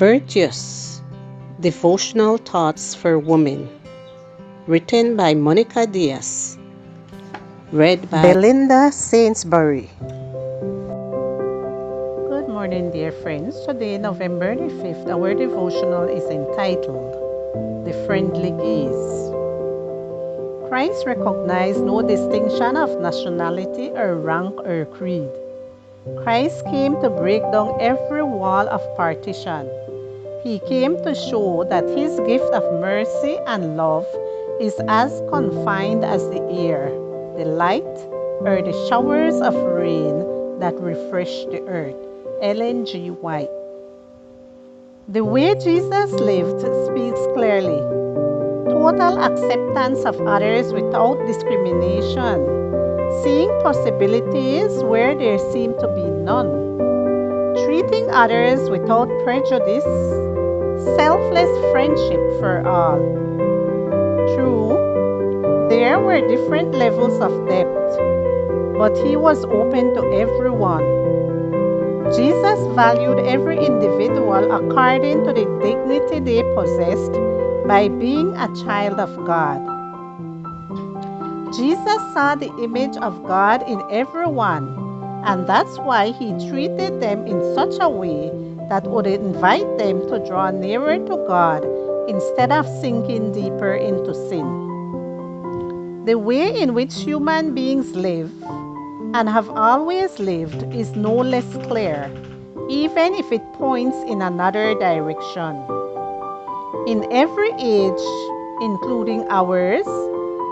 Virtuous Devotional Thoughts for Women, written by Monica Diaz, read by Belinda Sainsbury. Good morning, dear friends. Today, November the 5th, our devotional is entitled The Friendly Gaze. Christ recognized no distinction of nationality or rank or creed. Christ came to break down every wall of partition. He came to show that his gift of mercy and love is as confined as the air, the light, or the showers of rain that refresh the earth. Ellen G. White. The way Jesus lived speaks clearly. Total acceptance of others without discrimination, seeing possibilities where there seem to be none, treating others without prejudice, selfless friendship for all. True, there were different levels of depth, but he was open to everyone. Jesus valued every individual according to the dignity they possessed by being a child of God. Jesus saw the image of God in everyone, and that's why he treated them in such a way that would invite them to draw nearer to God instead of sinking deeper into sin. The way in which human beings live and have always lived is no less clear, even if it points in another direction. In every age, including ours,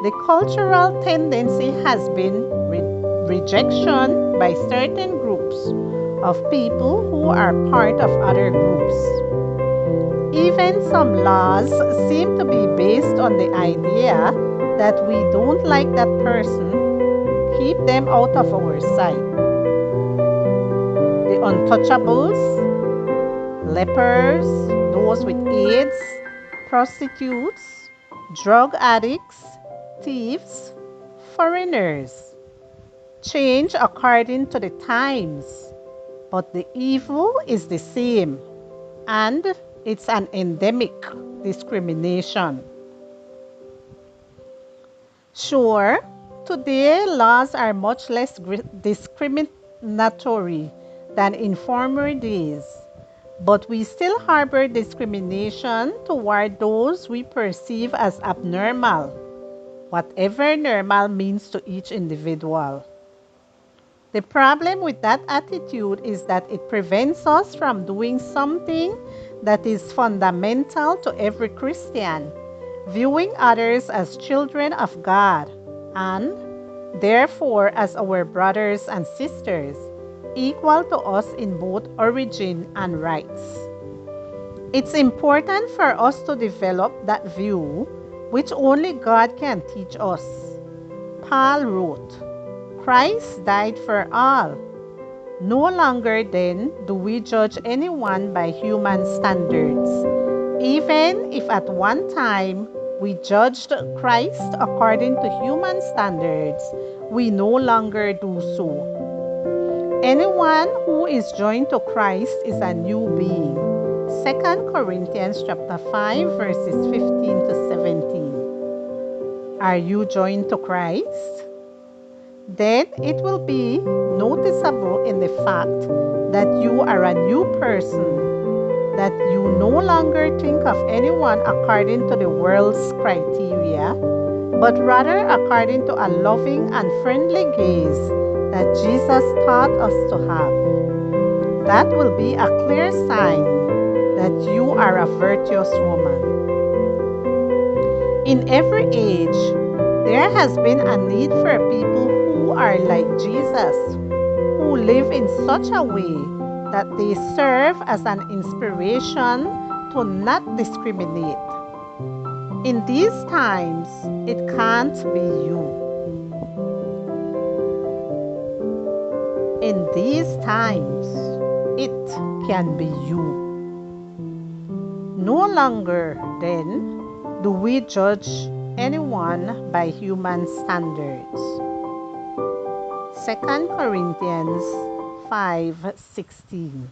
the cultural tendency has been rejection by certain groups of people who are part of other groups. Even some laws seem to be based on the idea that we don't like that person, keep them out of our sight. The untouchables, lepers, those with AIDS, prostitutes, drug addicts, thieves, foreigners. Change according to the times, but the evil is the same, and it's an endemic discrimination. Sure, today laws are much less discriminatory than in former days, but we still harbor discrimination toward those we perceive as abnormal, whatever normal means to each individual. The problem with that attitude is that it prevents us from doing something that is fundamental to every Christian, viewing others as children of God and, therefore, as our brothers and sisters, equal to us in both origin and rights. It's important for us to develop that view, which only God can teach us. Paul wrote, Christ died for all. No longer then do we judge anyone by human standards. Even if at one time we judged Christ according to human standards, we no longer do so. Anyone who is joined to Christ is a new being. 2 Corinthians chapter 5 verses 15 to 17. Are you joined to Christ? Then it will be noticeable in the fact that you are a new person, that you no longer think of anyone according to the world's criteria, but rather according to a loving and friendly gaze that Jesus taught us to have. That will be a clear sign that you are a virtuous woman. In every age, there has been a need for people who are like Jesus, who live in such a way that they serve as an inspiration to not discriminate. In these times, it can't be you. In these times, it can be you. No longer, then, do we judge anyone by human standards. 2 Corinthians 5:16.